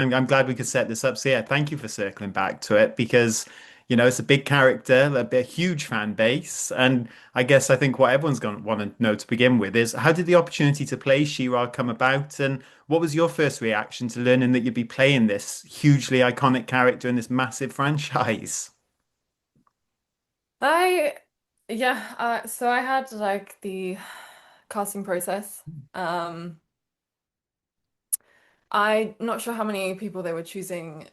I'm glad we could set this up. So yeah, thank you for circling back to it because, it's a big character, a huge fan base, and I think what everyone's going to want to know to begin with is how did the opportunity to play She-Ra come about, and what was your first reaction to learning that you'd be playing this hugely iconic character in this massive franchise? I, yeah, so I had like the casting process. Um, I'm not sure how many people they were choosing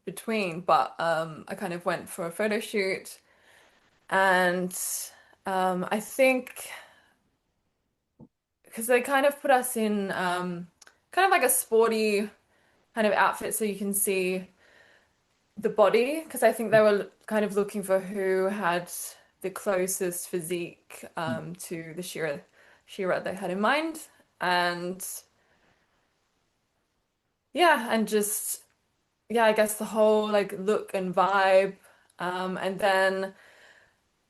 between, but I kind of went for a photo shoot, and I think because they kind of put us in kind of like a sporty kind of outfit so you can see the body, because I think they were kind of looking for who had the closest physique to the Shira they had in mind. And yeah, and just yeah, I guess the whole like look and vibe. And then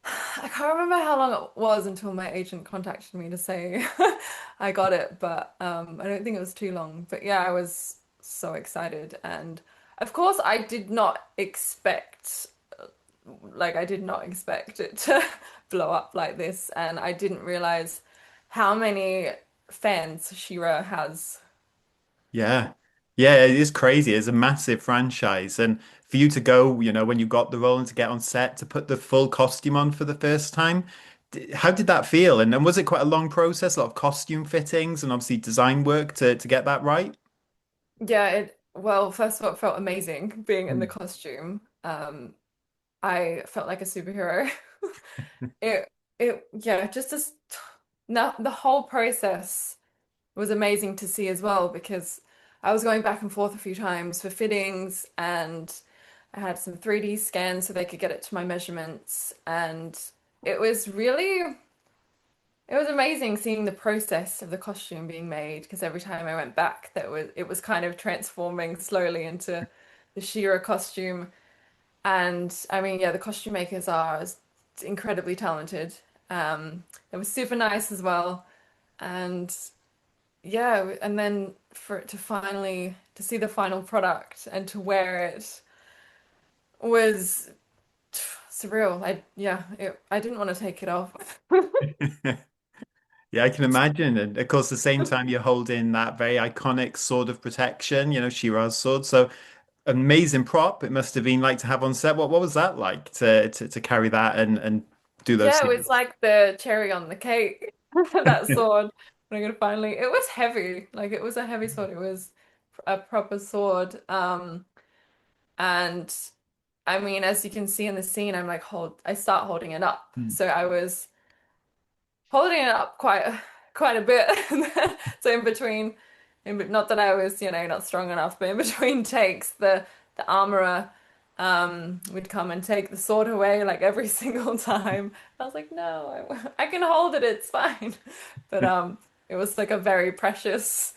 I can't remember how long it was until my agent contacted me to say I got it, but I don't think it was too long. But yeah, I was so excited, and of course, I did not expect I did not expect it to blow up like this, and I didn't realize how many fans Shira has. Yeah. Yeah, it is crazy. It's a massive franchise. And for you to go, when you got the role and to get on set to put the full costume on for the first time, how did that feel? And was it quite a long process, a lot of costume fittings and obviously design work to get that right? Yeah, well, first of all, it felt amazing being in the Mm. costume. I felt like a superhero. It yeah, just as now the whole process was amazing to see as well because I was going back and forth a few times for fittings, and I had some 3D scans so they could get it to my measurements, and it was really it was amazing seeing the process of the costume being made because every time I went back it was kind of transforming slowly into the She-Ra costume. And I mean, yeah, the costume makers are incredibly talented. It was super nice as well. And yeah, and then for it to finally to see the final product and to wear it was surreal. I didn't want to take it off. Yeah, I can imagine. And of course, the same time you're holding that very iconic sword of protection, She-Ra's sword. So amazing prop. It must have been like to have on set. What was that like to carry that and do those Yeah, it was things? like the cherry on the cake. That sword. When I'm gonna finally, it was heavy. Like it was a heavy sword. It was a proper sword. And I mean, as you can see in the scene, I start holding it up. Hmm. So I was holding it up quite a bit. So in between, not that I was, not strong enough, but in between takes, the armorer would come and take the sword away like every single time. I was like, no, I can hold it, it's fine. But it was like a Yeah. very precious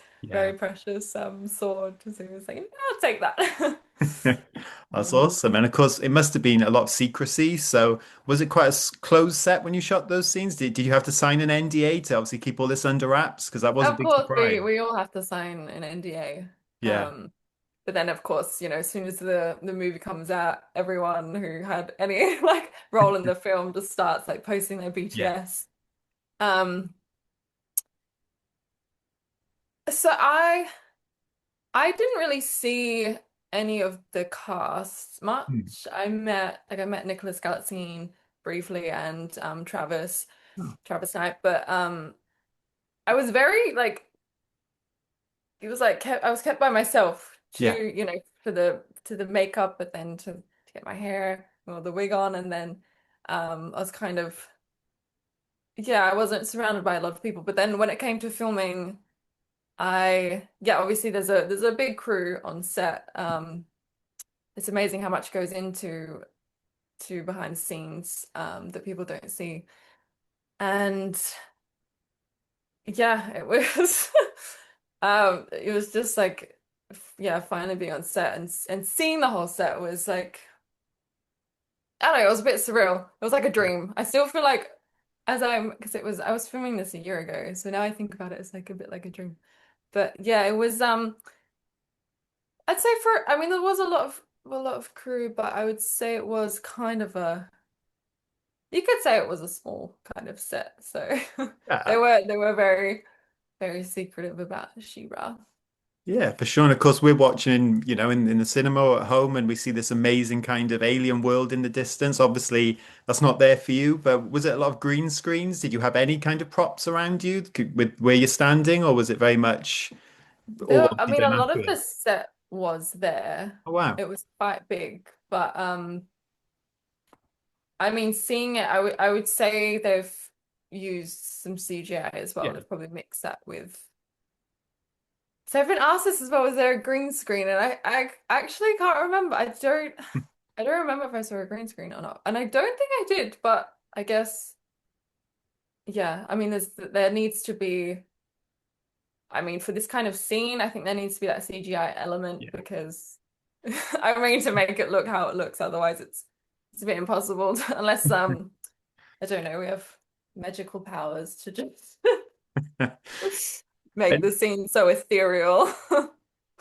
sword. So he was like, no, I'll take that. That's Um, awesome. And of course, it must have been a lot of secrecy. So, was it quite a closed set when you shot those scenes? Did you have to sign an NDA to obviously keep all this under wraps? Because that was a Of big course, surprise. we all have to sign an NDA. Yeah. But then, of course, as soon as the movie comes out, everyone who had any like role in the film just starts like posting their Yeah. BTS. Um, so I didn't really see any of the cast Hmm. much. I met Nicholas Galitzine briefly and Oh, Travis Knight, but I was very like it was like I was kept by myself to, yeah. for the makeup, but then to get my hair or the wig on, and then I was kind of yeah, I wasn't surrounded by a lot of people. But then when it came to filming, yeah, obviously there's a big crew on set. It's amazing how much goes into to behind the scenes that people don't see. And yeah, it was just like yeah, finally being on set and seeing the whole set was like I don't know, it was a bit surreal. It was like a Yeah. dream. I still feel like as I'm because it was I was filming this a year ago, so now I think about it, it's like a bit like a dream. But yeah, it was I'd say for, I mean, there was a lot of crew, but I would say it was kind of you could say it was a small kind of set. So they Yeah. were very, very secretive about She-Ra. Yeah, for sure. And of course, we're watching, in the cinema at home, and we see this amazing kind of alien world in the distance. Obviously, that's not there for you, but was it a lot of green screens? Did you have any kind of props around you with where you're standing, or was it very much all I obviously mean, a done lot of the afterwards? set was there. Oh, wow. It was quite big, but I mean, seeing it, I would say they've used some CGI as well. Yeah. They've probably mixed that with. So I've been asked this as well, was there a green screen? And I actually can't remember. I don't remember if I saw a green screen or not. And I don't think I did, but I guess yeah. I mean, there needs to be. I mean, for this kind of scene, I think there needs to be that CGI element Yeah. because I mean to make it look how it looks. Otherwise, it's a bit impossible unless I don't know, we have magical powers to just make the scene so ethereal.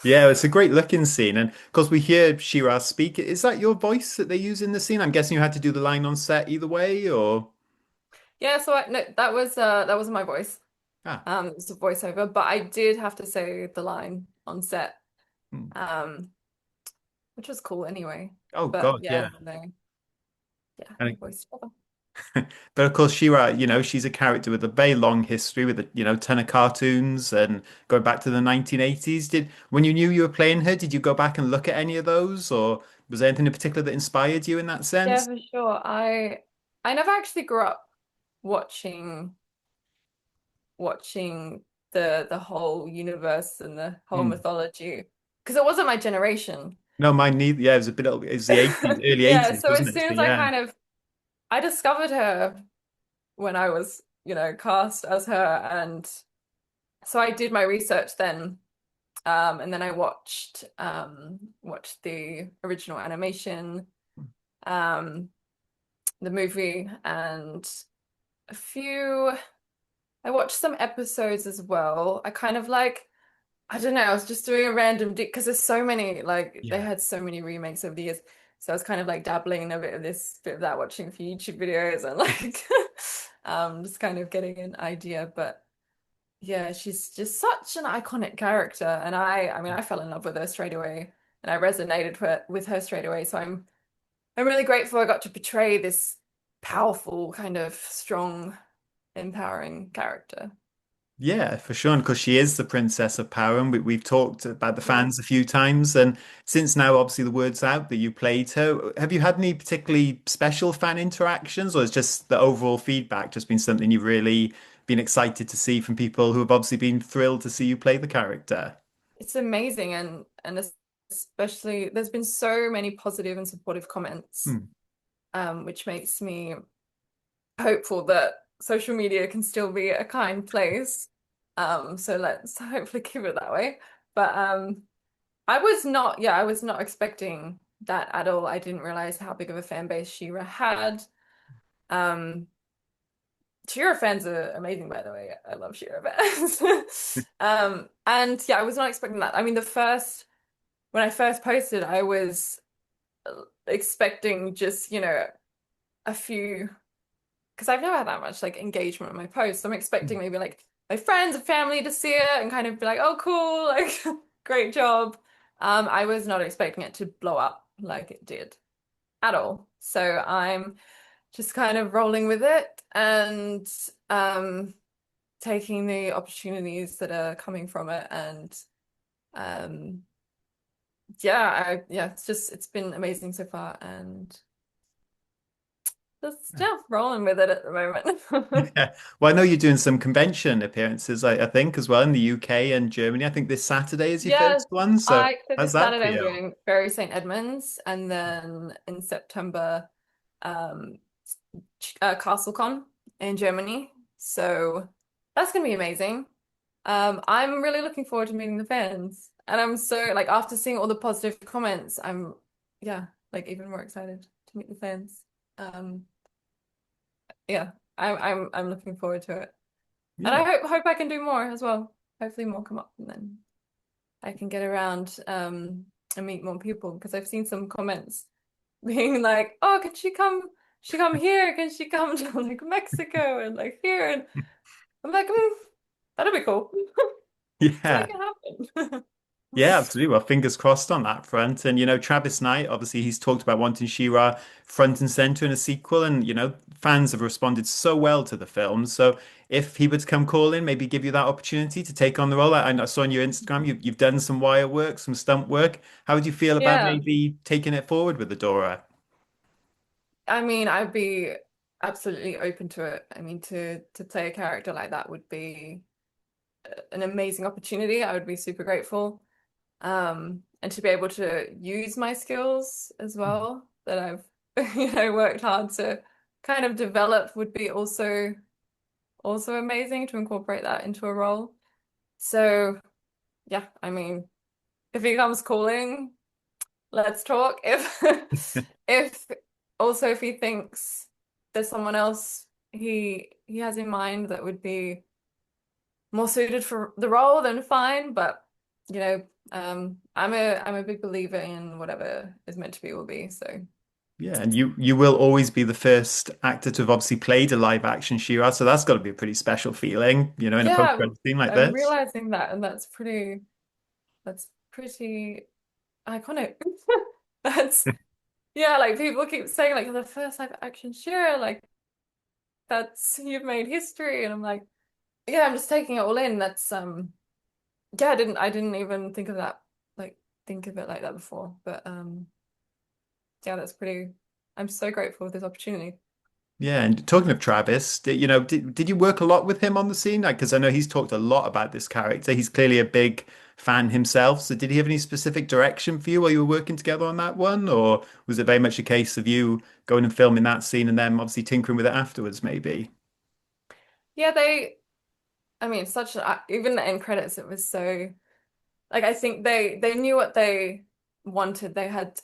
Yeah, it's a great looking scene. And of course, we hear Shira speak. Is that your voice that they use in the scene? I'm guessing you had to do the line on set either way, or. Yeah, so no, that wasn't my voice. Ah. It was a voiceover, but I did have to say the line on set, Hmm. um, which was cool anyway. Oh, But God, yeah, yeah. no, yeah, no And voice over. but of course, Shira, she's a character with a very long history with a, ton of cartoons and going back to the 1980s. When you knew you were playing her, did you go back and look at any of those, or was there anything in particular that inspired you in that Yeah, sense? for sure. I never actually grew up watching watching the whole universe and the whole Hmm. mythology because it wasn't my generation. No, mine neither. Yeah, it was the 80s, early Yeah, 80s, so wasn't as it? soon So as I yeah. kind of I discovered her when I was, cast as her, and so I did my research then. And then I watched the original animation, um, the movie, and a few I watched some episodes as well. I kind of like I don't know, I was just doing a random because there's so many, like they Yeah. had so many remakes over the years. So I was kind of like dabbling in a bit of this, bit of that, watching a few YouTube videos and like just kind of getting an idea. But yeah, she's just such an iconic character. And I mean I fell in love with her straight away and I resonated with her straight away. So I'm really grateful I got to portray this powerful, kind of strong, empowering character. Yeah, for sure. Because she is the Princess of Power, and we've talked about the Yeah. fans a few times. And since now, obviously, the word's out that you played her, have you had any particularly special fan interactions, or is just the overall feedback just been something you've really been excited to see from people who have obviously been thrilled to see you play the character? It's amazing and especially there's been so many positive and supportive comments, Hmm. which makes me hopeful that social media can still be a kind place. So let's hopefully keep it that way. But I was not expecting that at all. I didn't realize how big of a fan base Shira had. Um, Shira fans are amazing, by the way. I love Shira fans. And yeah, I was not expecting that. I mean, when I first posted, I was expecting just, a few, because I've never had that much like engagement on my posts. I'm expecting maybe like my friends and family to see it and kind of be like, oh, cool, like great job. I was not expecting it to blow up like it did at all. So I'm just kind of rolling with it and um, taking the opportunities that are coming from it and um, yeah, it's been amazing so far and just yeah, rolling with it at the moment. Yeah. Well, I know you're doing some convention appearances, I think, as well in the UK and Germany. I think this Saturday is your Yeah, first one. So so how's this that Saturday I'm feel? doing Bury St. Edmunds and then in September um CastleCon in Germany. So that's gonna be amazing. I'm really looking forward to meeting the fans. And I'm so like after seeing all the positive comments, I'm yeah, like even more excited to meet the fans. Um yeah, I'm looking forward to it. And I Yeah. hope I can do more as well. Hopefully more come up and then I can get around. and meet more people because I've seen some comments being like, "Oh, can she come? She come here? Can she come to like Mexico and like here?" And I'm like, that'd be cool. To Yeah. make it happen. Yeah, absolutely. Well, fingers crossed on that front. And, Travis Knight, obviously, he's talked about wanting She-Ra front and center in a sequel. And, fans have responded so well to the film. So if he would come calling, maybe give you that opportunity to take on the role. I saw on your Instagram, you've done some wire work, some stunt work. How would you feel about Yeah, maybe taking it forward with Adora? I mean, I'd be absolutely open to it. I mean, to play a character like that would be an amazing opportunity. I would be super grateful. And to be able to use my skills as well that I've, worked hard to kind of develop would be also amazing to incorporate that into a role. So yeah, I mean, if he comes calling, let's talk. If also if he thinks there's someone else he has in mind that would be more suited for the role, then fine. But I'm a big believer in whatever is meant to be will be. So Yeah, and you will always be the first actor to have obviously played a live action She-Ra, so that's got to be a pretty special feeling, in a yeah, post-credit scene like I'm this. realizing that, and that's pretty iconic. That's yeah, like people keep saying like the first live action Shira, like that's you've made history, and I'm like, yeah, I'm just taking it all in. That's yeah, I didn't even think of that like think of it like that before. But yeah, that's pretty I'm so grateful for this opportunity. Yeah, and talking of Travis, did you work a lot with him on the scene? Like, because I know he's talked a lot about this character. He's clearly a big fan himself. So did he have any specific direction for you while you were working together on that one, or was it very much a case of you going and filming that scene and then obviously tinkering with it afterwards, maybe? Yeah, I mean, even the end credits, it was so like I think they knew what they wanted. They had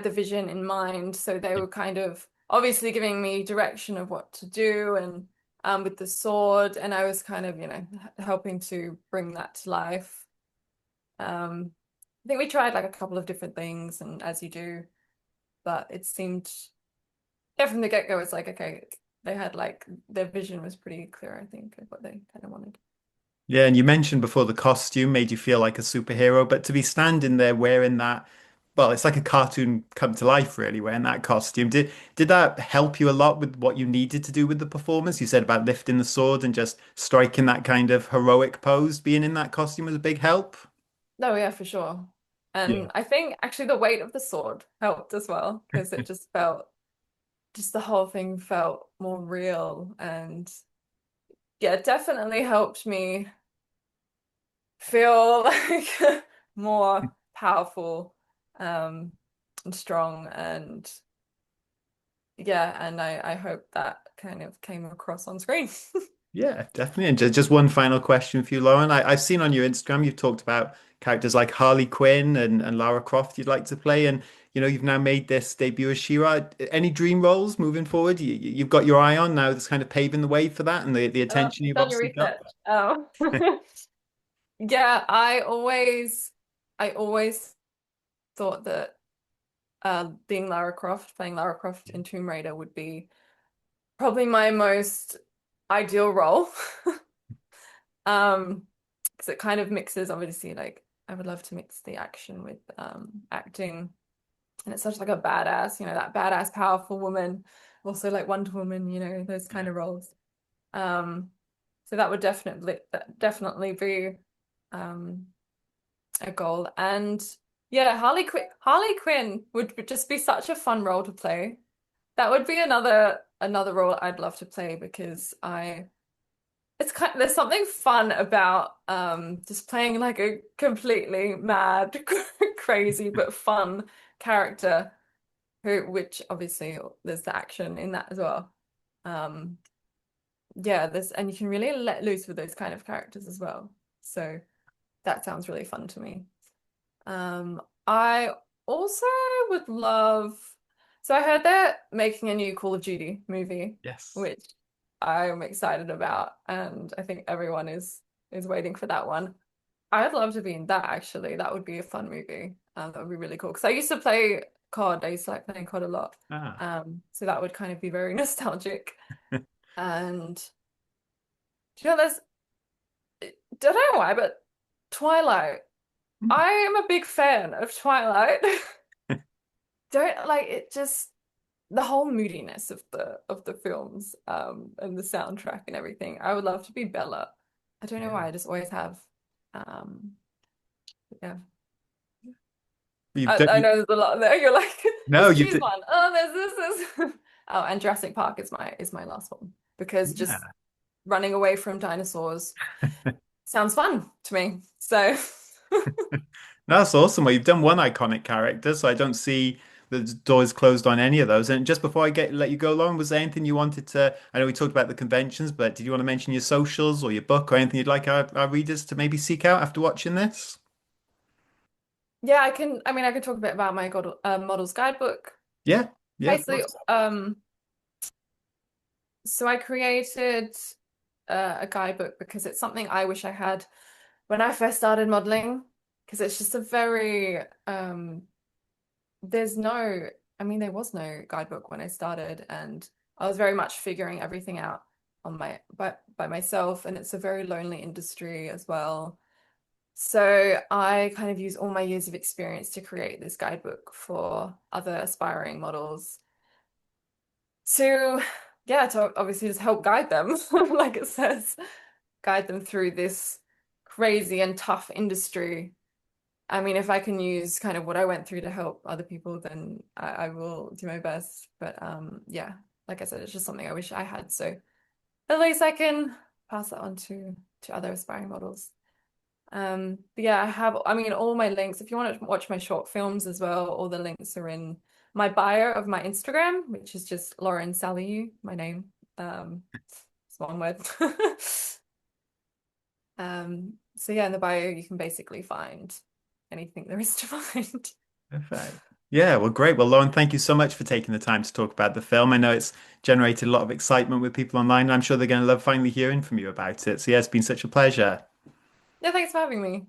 the vision in mind, so they were kind of obviously giving me direction of what to do and with the sword, and I was kind of, helping to bring that to life. I think we tried like a couple of different things, and as you do, but it seemed, yeah, from the get-go, it's like, okay, they had like their vision was pretty clear, I think, of what they kind of wanted. Yeah, and you mentioned before the costume made you feel like a superhero, but to be standing there wearing that, well, it's like a cartoon come to life, really, wearing that costume. Did that help you a lot with what you needed to do with the performance? You said about lifting the sword and just striking that kind of heroic pose. Being in that costume was a big help. No, yeah, for sure. Yeah. And I think actually the weight of the sword helped as well because it just felt, just the whole thing felt more real. And yeah, it definitely helped me feel like more powerful um, and strong. And yeah, and I hope that kind of came across on screen. Yeah, definitely. And just one final question for you, Lauren. I've seen on your Instagram you've talked about characters like Harley Quinn and Lara Croft you'd like to play, and you've now made this debut as She-Ra. Any dream roles moving forward? You've got your eye on now that's kind of paving the way for that, and the attention you've Done your obviously got. research. Yeah, I always thought that being Lara Croft, playing Lara Croft in Tomb Raider would be probably my most ideal role. Um, because it kind of mixes, obviously, like I would love to mix the action with acting. And it's such like a badass, that badass, powerful woman, also like Wonder Woman, those kind Yeah. of roles. Um, so that definitely be um a goal. And yeah, Harley Quinn would just be such a fun role to play. That would be another role I'd love to play because I it's kind there's something fun about just playing like a completely mad, crazy but fun character which obviously there's the action in that as well. Um yeah, there's and you can really let loose with those kind of characters as well. So that sounds really fun to me. I also would love. So I heard they're making a new Call of Duty movie, Yes. which I'm excited about, and I think everyone is waiting for that one. I'd love to be in that actually. That would be a fun movie. That would be really cool. Because I used to play COD. I used to like playing COD a lot. Ah. So that would kind of be very nostalgic. And do you know, there's don't know why, but Twilight. I am a big fan of Twilight. Don't like it just the whole moodiness of the films, and the soundtrack and everything. I would love to be Bella. I don't know Yeah. why, I just always have. Um, yeah. You've done I know there's a lot there. You're like, no, just you choose did. one. Oh, there's this. Oh, and Jurassic Park is my last one because just Yeah. running away from dinosaurs sounds fun to me. So That's awesome. Well, you've done one iconic character, so I don't see the doors closed on any of those. And just before I get let you go along, was there anything you wanted to? I know we talked about the conventions, but did you want to mention your socials or your book or anything you'd like our readers to maybe seek out after watching this? yeah, I can. I mean, I could talk a bit about my model's guidebook. Yeah, yeah, of Basically, course. so I created a guidebook because it's something I wish I had when I first started modeling. Because it's just a very there's no, I mean, there was no guidebook when I started, and I was very much figuring everything out on my by myself, and it's a very lonely industry as well. So I kind of use all my years of experience to create this guidebook for other aspiring models to, yeah, to obviously just help guide them, like it says, guide them through this crazy and tough industry. I mean, if I can use kind of what I went through to help other people, then I will do my best. But yeah, like I said, it's just something I wish I had. So at least I can pass that on to other aspiring models. But yeah, I have, I mean, all my links, if you want to watch my short films as well, all the links are in my bio of my Instagram, which is just Lauren Saliu, my name. It's one word. So yeah, in the bio you can basically find anything there is to find. Perfect. Yeah, well, great. Well, Lauren, thank you so much for taking the time to talk about the film. I know it's generated a lot of excitement with people online. I'm sure they're going to love finally hearing from you about it. So, yeah, it's been such a pleasure. Yeah, thanks for having me.